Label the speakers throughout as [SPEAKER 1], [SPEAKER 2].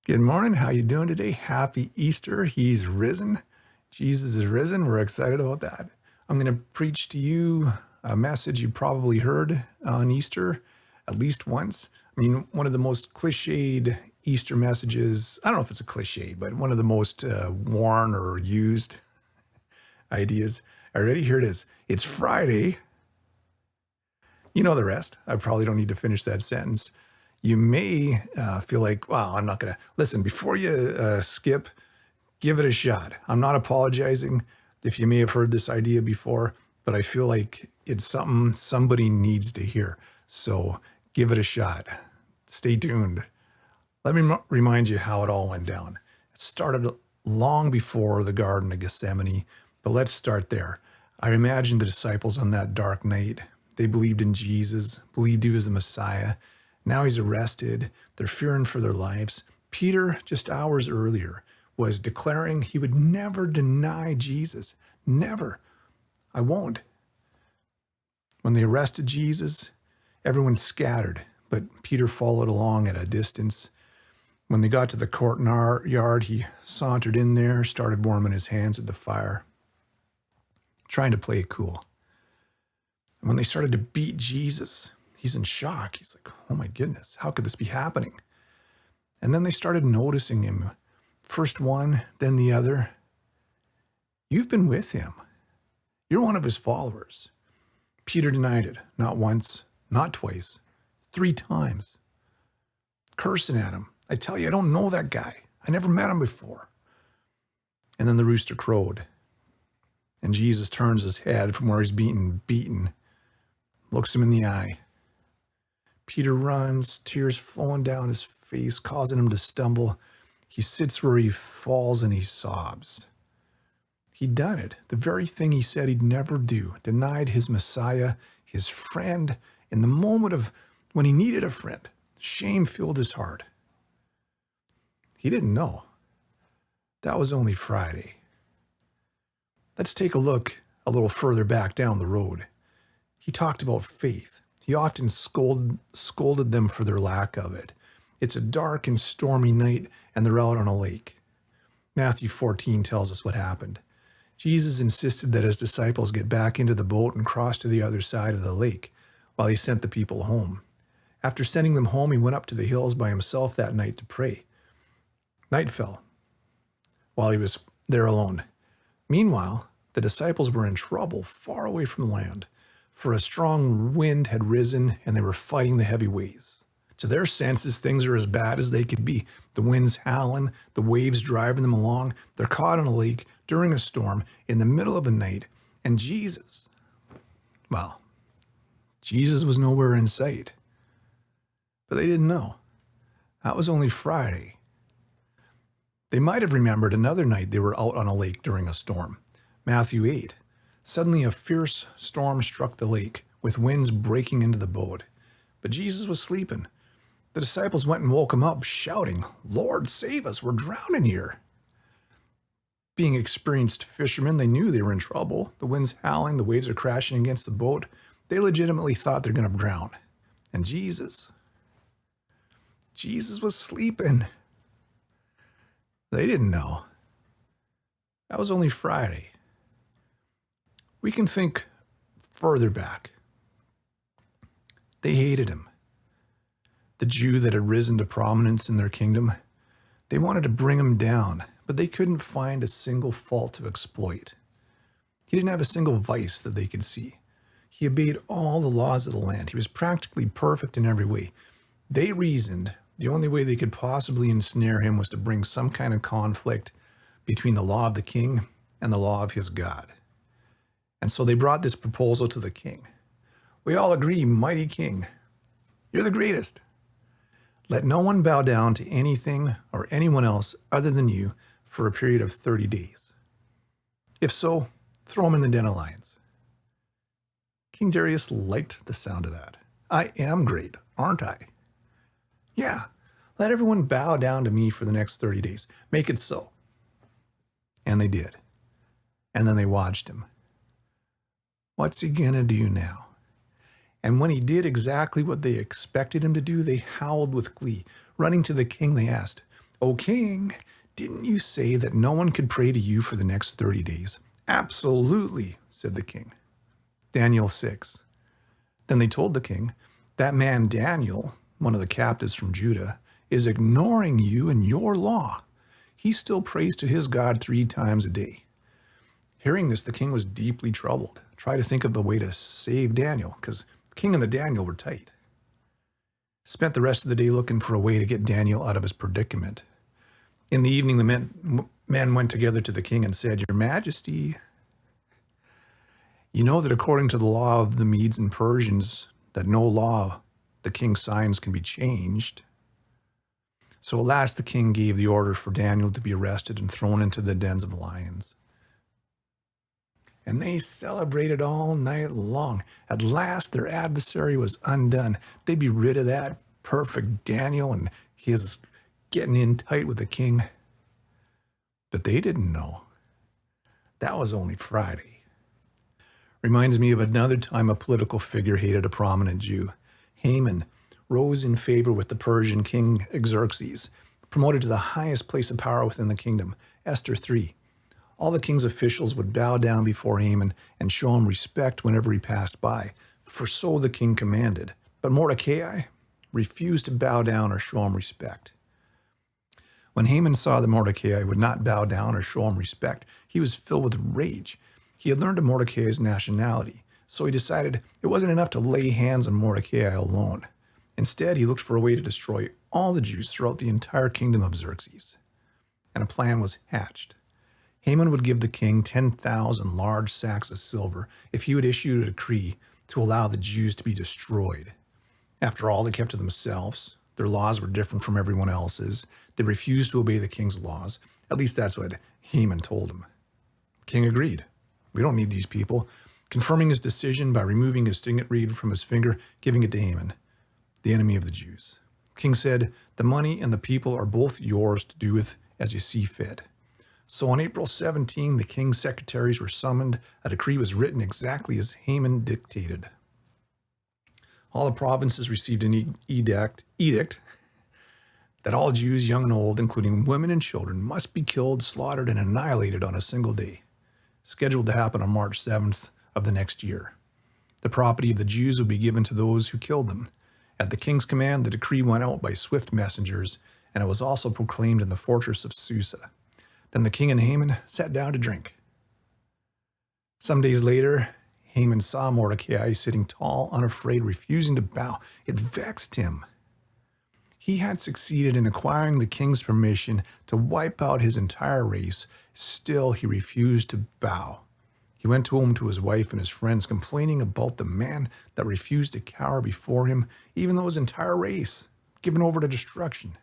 [SPEAKER 1] Good morning. How you doing today? Happy Easter. He's risen. Jesus is risen. We're excited about that. I'm going to preach to you a message you probably heard on Easter at least once. I mean, one of the most cliched Easter messages, I don't know if it's a cliche, but one of the most worn or used ideas. Already, here it is. It's Friday. You know the rest. I probably don't need to finish that sentence. You may feel like, wow, I'm not going to listen. Before you skip, give it a shot. I'm not apologizing if you may have heard this idea before, but I feel like it's something somebody needs to hear. So give it a shot. Stay tuned. Let me remind you how it all went down. It started long before the Garden of Gethsemane, but let's start there. I imagine the disciples on that dark night. They believed in Jesus, believed he was the Messiah. Now he's arrested. They're fearing for their lives. Peter, just hours earlier, was declaring he would never deny Jesus. Never. I won't. When they arrested Jesus, everyone scattered, but Peter followed along at a distance. When they got to the courtyard, he sauntered in there, started warming his hands at the fire, trying to play it cool. And when they started to beat Jesus, he's in shock. He's like, oh my goodness, how could this be happening? And then they started noticing him. First one, then the other. You've been with him. You're one of his followers. Peter denied it, not once, not twice, 3 times. Cursing at him. I tell you, I don't know that guy. I never met him before. And then the rooster crowed. And Jesus turns his head from where he's beaten, looks him in the eye. Peter runs, tears flowing down his face, causing him to stumble. He sits where he falls and he sobs. He'd done it, the very thing he said he'd never do, denied his Messiah, his friend, in the moment of when he needed a friend. Shame filled his heart. He didn't know. That was only Friday. Let's take a look a little further back down the road. He talked about faith. He often scolded them for their lack of it. It's a dark and stormy night, and they're out on a lake. Matthew 14 tells us what happened. Jesus insisted that his disciples get back into the boat and cross to the other side of the lake while he sent the people home. After sending them home, he went up to the hills by himself that night to pray. Night fell while he was there alone. Meanwhile, the disciples were in trouble far away from land, for a strong wind had risen and they were fighting the heavy waves. To their senses, things are as bad as they could be. The wind's howling, the waves driving them along. They're caught on a lake during a storm in the middle of a night. And Jesus was nowhere in sight. But they didn't know. That was only Friday. They might have remembered another night they were out on a lake during a storm. Matthew 8. Suddenly a fierce storm struck the lake, with winds breaking into the boat. But Jesus was sleeping. The disciples went and woke him up, shouting, "Lord, save us, we're drowning here." Being experienced fishermen, they knew they were in trouble. The wind's howling, the waves are crashing against the boat. They legitimately thought they're going to drown. And Jesus was sleeping. They didn't know. That was only Friday. We can think further back. They hated him. The Jew that had risen to prominence in their kingdom. They wanted to bring him down, but they couldn't find a single fault to exploit. He didn't have a single vice that they could see. He obeyed all the laws of the land. He was practically perfect in every way. They reasoned the only way they could possibly ensnare him was to bring some kind of conflict between the law of the king and the law of his God. And so they brought this proposal to the king. We all agree, mighty king, you're the greatest. Let no one bow down to anything or anyone else other than you for a period of 30 days. If so, throw him in the den of lions. King Darius liked the sound of that. I am great, aren't I? Yeah, let everyone bow down to me for the next 30 days. Make it so. And they did. And then they watched him. What's he gonna do now? And when he did exactly what they expected him to do, they howled with glee. Running to the king, they asked, "O king, didn't you say that no one could pray to you for the next 30 days? Absolutely, said the king. Daniel 6. Then they told the king, that man Daniel, one of the captives from Judah, is ignoring you and your law. He still prays to his God 3 times a day. Hearing this, the king was deeply troubled. Tried to think of a way to save Daniel, because the king and the Daniel were tight. Spent the rest of the day looking for a way to get Daniel out of his predicament. In the evening, the men went together to the king and said, Your Majesty, you know that according to the law of the Medes and Persians, that no law the king signs can be changed. So at last the king gave the order for Daniel to be arrested and thrown into the dens of lions. And they celebrated all night long. At last their adversary was undone. They'd be rid of that perfect Daniel and his getting in tight with the king. But they didn't know. That was only Friday. Reminds me of another time a political figure hated a prominent Jew. Haman rose in favor with the Persian king Xerxes, promoted to the highest place of power within the kingdom. Esther 3. All the king's officials would bow down before Haman and show him respect whenever he passed by, for so the king commanded. But Mordecai refused to bow down or show him respect. When Haman saw that Mordecai would not bow down or show him respect, he was filled with rage. He had learned of Mordecai's nationality, so he decided it wasn't enough to lay hands on Mordecai alone. Instead, he looked for a way to destroy all the Jews throughout the entire kingdom of Xerxes. And a plan was hatched. Haman would give the king 10,000 large sacks of silver if he would issue a decree to allow the Jews to be destroyed. After all, they kept to themselves. Their laws were different from everyone else's. They refused to obey the king's laws. At least that's what Haman told him. The king agreed. We don't need these people. Confirming his decision by removing his signet ring from his finger, giving it to Haman, the enemy of the Jews. The king said, the money and the people are both yours to do with as you see fit. So on April 17, the king's secretaries were summoned. A decree was written exactly as Haman dictated. All the provinces received an edict that all Jews, young and old, including women and children, must be killed, slaughtered, and annihilated on a single day, scheduled to happen on March 7th of the next year. The property of the Jews would be given to those who killed them. At the king's command, the decree went out by swift messengers, and it was also proclaimed in the fortress of Susa. Then the king and Haman sat down to drink. Some days later, Haman saw Mordecai sitting tall, unafraid, refusing to bow. It vexed him. He had succeeded in acquiring the king's permission to wipe out his entire race. Still, he refused to bow. He went home to his wife and his friends, complaining about the man that refused to cower before him, even though his entire race given over to destruction.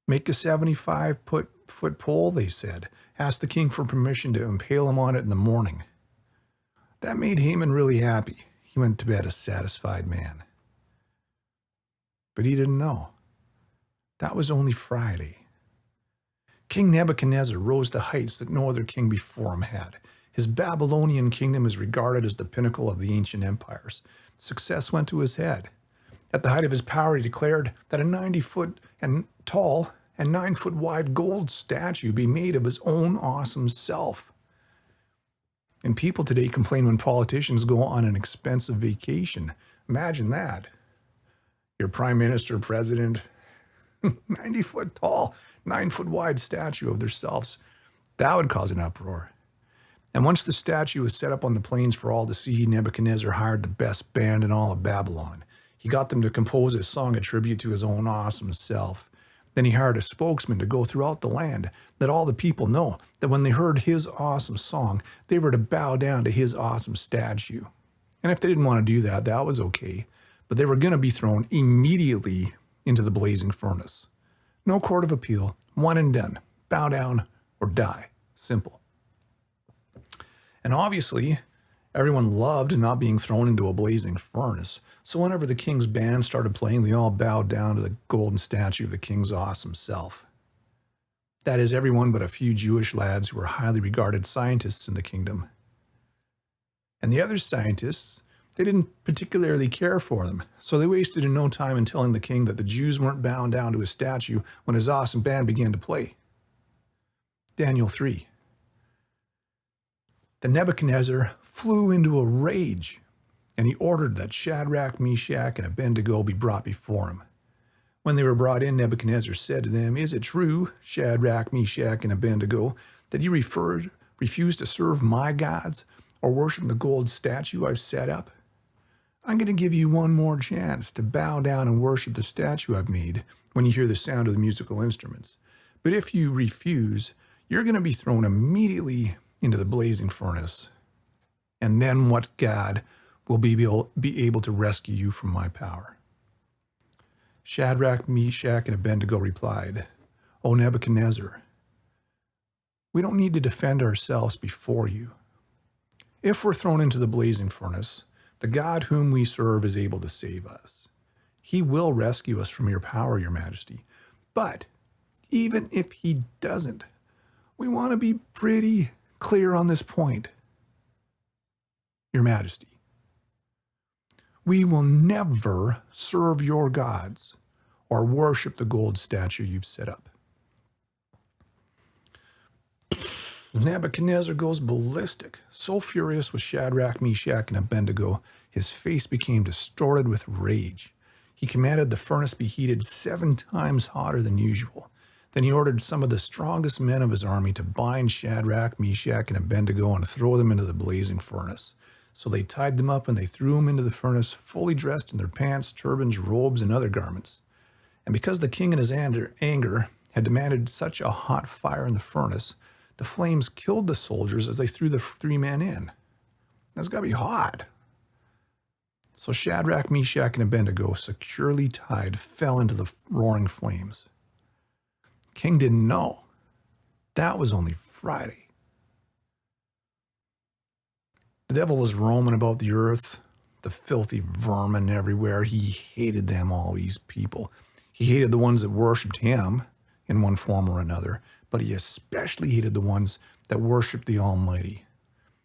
[SPEAKER 1] Make a 75-foot pole, they said. Ask the king for permission to impale him on it in the morning. That made Haman really happy. He went to bed a satisfied man. But he didn't know. That was only Friday. King Nebuchadnezzar rose to heights that no other king before him had. His Babylonian kingdom is regarded as the pinnacle of the ancient empires. Success went to his head. At the height of his power, he declared that a 90-foot and tall and 9-foot wide gold statue be made of his own awesome self. And people today complain when politicians go on an expensive vacation. Imagine that. Your prime minister, president, 90-foot tall, 9-foot wide statue of themselves. That would cause an uproar. And once the statue was set up on the plains for all to see, Nebuchadnezzar hired the best band in all of Babylon. He got them to compose a song, a tribute to his own awesome self. Then he hired a spokesman to go throughout the land, let all the people know that when they heard his awesome song, they were to bow down to his awesome statue. And if they didn't want to do that, that was okay. But they were going to be thrown immediately into the blazing furnace. No court of appeal, one and done. Bow down or die. Simple. And obviously, everyone loved not being thrown into a blazing furnace. So whenever the king's band started playing, they all bowed down to the golden statue of the king's awesome self. That is, everyone but a few Jewish lads who were highly regarded scientists in the kingdom. And the other scientists, They didn't particularly care for them, so they wasted no time in telling the king that the Jews weren't bound down to his statue when his awesome band began to play. Daniel 3. Then Nebuchadnezzar flew into a rage, and he ordered that Shadrach, Meshach, and Abednego be brought before him. When they were brought in, Nebuchadnezzar said to them, "Is it true, Shadrach, Meshach, and Abednego, that you refuse to serve my gods or worship the gold statue I've set up? I'm going to give you one more chance to bow down and worship the statue I've made when you hear the sound of the musical instruments. But if you refuse, you're going to be thrown immediately into the blazing furnace. And then what God will be able to rescue you from my power?" Shadrach, Meshach, and Abednego replied, "O Nebuchadnezzar, we don't need to defend ourselves before you. If we're thrown into the blazing furnace, the God whom we serve is able to save us. He will rescue us from your power, your majesty. But even if he doesn't, we want to be pretty clear on this point, your majesty. We will never serve your gods or worship the gold statue you've set up." Nebuchadnezzar goes ballistic. So furious was Shadrach, Meshach, and Abednego, his face became distorted with rage. He commanded the furnace be heated 7 times hotter than usual. Then he ordered some of the strongest men of his army to bind Shadrach, Meshach, and Abednego and throw them into the blazing furnace. So they tied them up and they threw them into the furnace, fully dressed in their pants, turbans, robes, and other garments. And because the king in his anger had demanded such a hot fire in the furnace, the flames killed the soldiers as they threw the 3 men in. That's got to be hot. So Shadrach, Meshach, and Abednego, securely tied, fell into the roaring flames. King didn't know. That was only Friday. The devil was roaming about the earth, the filthy vermin everywhere. He hated them, all these people. He hated the ones that worshiped him in one form or another, but he especially hated the ones that worshiped the Almighty.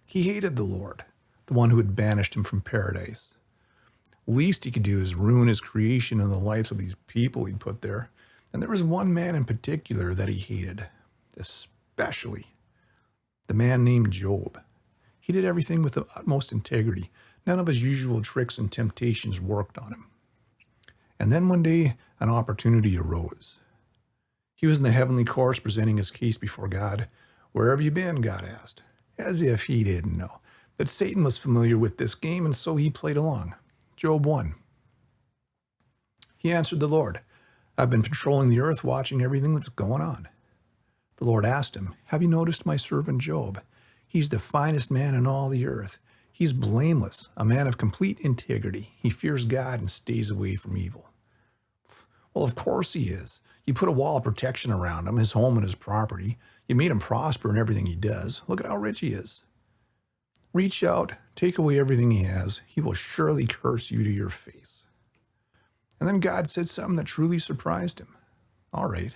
[SPEAKER 1] He hated the Lord, the one who had banished him from paradise. Least he could do is ruin his creation and the lives of these people he'd put there. And there was one man in particular that he hated, especially the man named Job. He did everything with the utmost integrity. None of his usual tricks and temptations worked on him. And then one day, an opportunity arose. He was in the heavenly courts presenting his case before God. "Where have you been?" God asked, as if he didn't know. But Satan was familiar with this game, and so he played along. Job won. He answered the Lord, "I've been patrolling the earth, watching everything that's going on." The Lord asked him, "Have you noticed my servant Job? He's the finest man in all the earth. He's blameless, a man of complete integrity. He fears God and stays away from evil." "Well, of course he is. You put a wall of protection around him, his home and his property. You made him prosper in everything he does. Look at how rich he is. Reach out, take away everything he has. He will surely curse you to your face." And then God said something that truly surprised him. "All right,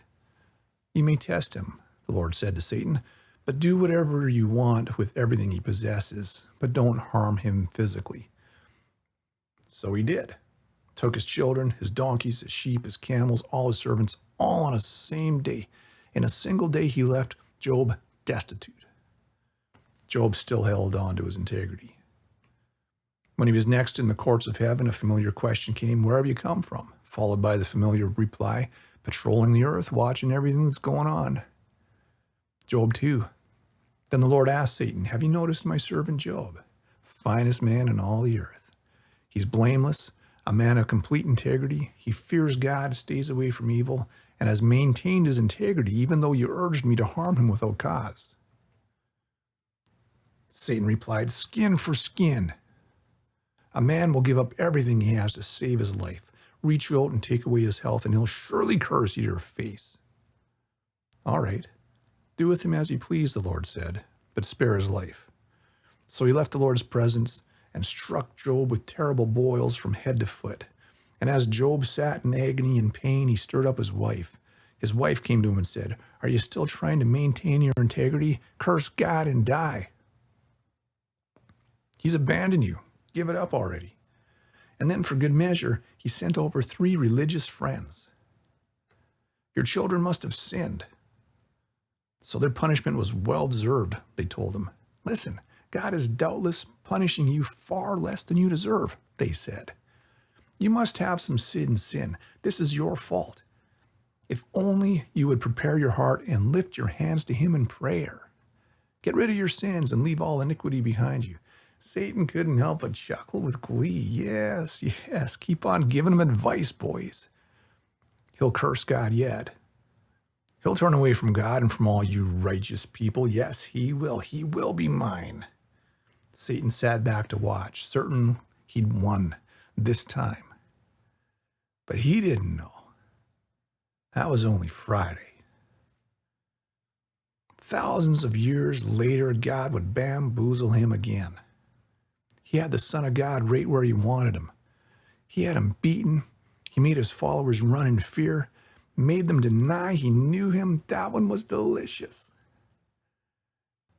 [SPEAKER 1] you may test him," the Lord said to Satan, "but do whatever you want with everything he possesses, but don't harm him physically." So he did. Took his children, his donkeys, his sheep, his camels, all his servants, all on a same day. In a single day, he left Job destitute. Job still held on to his integrity. When he was next in the courts of heaven, a familiar question came, "Where have you come from?" Followed by the familiar reply, "Patrolling the earth, watching everything that's going on." Job 2. Then the Lord asked Satan, "Have you noticed my servant Job? Finest man in all the earth. He's blameless, a man of complete integrity. He fears God, stays away from evil, and has maintained his integrity even though you urged me to harm him without cause." Satan replied, "Skin for skin. A man will give up everything he has to save his life, reach out and take away his health, and he'll surely curse you to your face." "All right, do with him as you please," the Lord said, "but spare his life." So he left the Lord's presence and struck Job with terrible boils from head to foot. And as Job sat in agony and pain, he stirred up his wife. His wife came to him and said, "Are you still trying to maintain your integrity? Curse God and die. He's abandoned you, Give it up already. And then for good measure, he sent over 3 religious friends. Your children must have sinned. So their punishment was well deserved, they told him. Listen, God is doubtless punishing you far less than you deserve, they said. You must have some sin. This is your fault. If only you would prepare your heart and lift your hands to him in prayer. Get rid of your sins and leave all iniquity behind you. Satan couldn't help but chuckle with glee. Yes, keep on giving him advice, boys. He'll curse God yet. He'll turn away from God and from all you righteous people. Yes, he will. He will be mine. Satan sat back to watch, certain he'd won this time. But he didn't know. That was only Friday. Thousands of years later, God would bamboozle him again. He had the Son of God right where he wanted him. He had him beaten. He made his followers run in fear, made them deny he knew him. That one was delicious.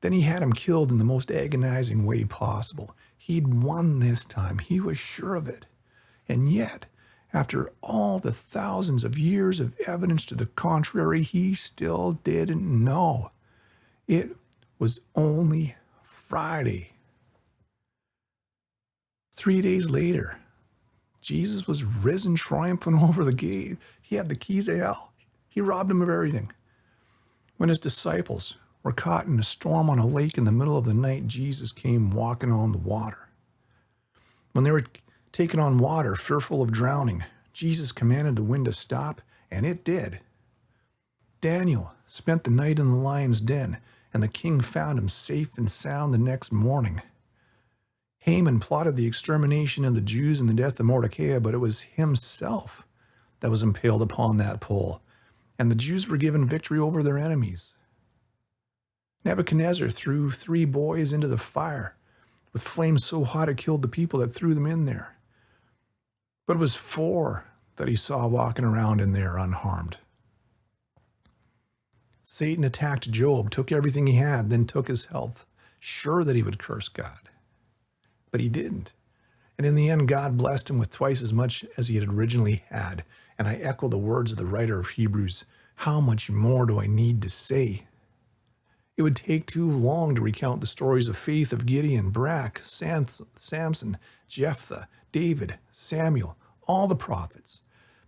[SPEAKER 1] Then he had him killed in the most agonizing way possible. He'd won this time. He was sure of it. And yet, after all the thousands of years of evidence to the contrary, he still didn't know. It was only Friday. 3 days later, Jesus was risen triumphant over the gate. He had the keys of hell. He robbed him of everything. When his disciples were caught in a storm on a lake in the middle of the night, Jesus came walking on the water. When they were taken on water, fearful of drowning, Jesus commanded the wind to stop, and it did. Daniel spent the night in the lion's den, and the king found him safe and sound the next morning. Haman plotted the extermination of the Jews and the death of Mordecai, but it was himself that was impaled upon that pole, and the Jews were given victory over their enemies. Nebuchadnezzar threw 3 boys into the fire with flames so hot it killed the people that threw them in there. But it was 4 that he saw walking around in there unharmed. Satan attacked Job, took everything he had, then took his health, sure that he would curse God. But he didn't. And in the end, God blessed him with twice as much as he had originally had. And I echo the words of the writer of Hebrews, how much more do I need to say? It would take too long to recount the stories of faith of Gideon, Barak, Samson, Jephthah, David, Samuel, all the prophets.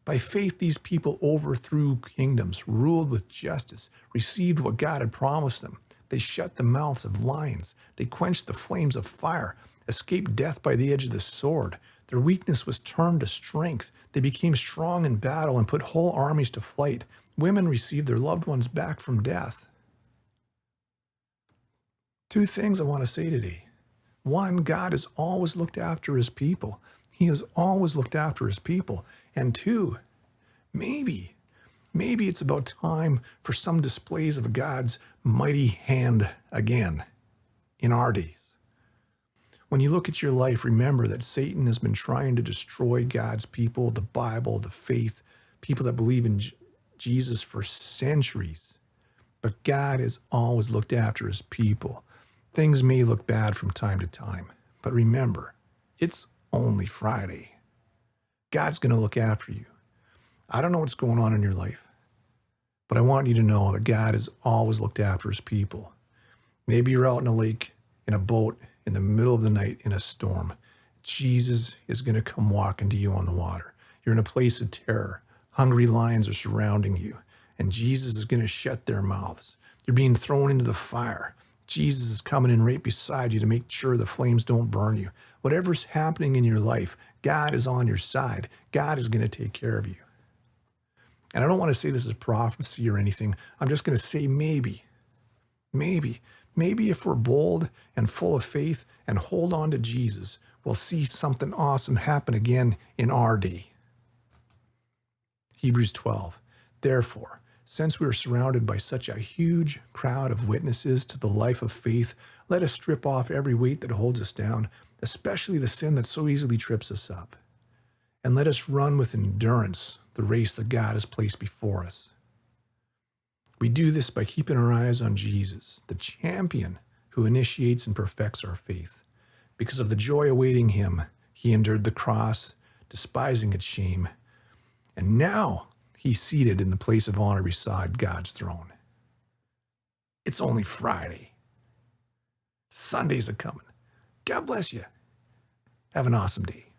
[SPEAKER 1] By faith, these people overthrew kingdoms, ruled with justice, received what God had promised them. They shut the mouths of lions. They quenched the flames of fire, escaped death by the edge of the sword. Their weakness was turned to strength. They became strong in battle and put whole armies to flight. Women received their loved ones back from death. 2 things I want to say today. 1, God has always looked after his people. He has always looked after his people. And 2, maybe it's about time for some displays of God's mighty hand again in our days. When you look at your life, remember that Satan has been trying to destroy God's people, the Bible, the faith, people that believe in Jesus for centuries. But God has always looked after his people. Things may look bad from time to time, but remember, it's only Friday. God's going to look after you. I don't know what's going on in your life, but I want you to know that God has always looked after his people. Maybe you're out in a lake, in a boat, in the middle of the night, in a storm. Jesus is going to come walking to you on the water. You're in a place of terror. Hungry lions are surrounding you, and Jesus is going to shut their mouths. You're being thrown into the fire. Jesus is coming in right beside you to make sure the flames don't burn you. Whatever's happening in your life, God is on your side. God is going to take care of you. And I don't want to say this is prophecy or anything. I'm just going to say maybe if we're bold and full of faith and hold on to Jesus, we'll see something awesome happen again in our day. Hebrews 12. Therefore, since we are surrounded by such a huge crowd of witnesses to the life of faith, let us strip off every weight that holds us down, especially the sin that so easily trips us up. And let us run with endurance the race that God has placed before us. We do this by keeping our eyes on Jesus, the champion who initiates and perfects our faith. Because of the joy awaiting him, he endured the cross, despising its shame. And now he's seated in the place of honor beside God's throne. It's only Friday. Sunday's a coming. God bless you. Have an awesome day.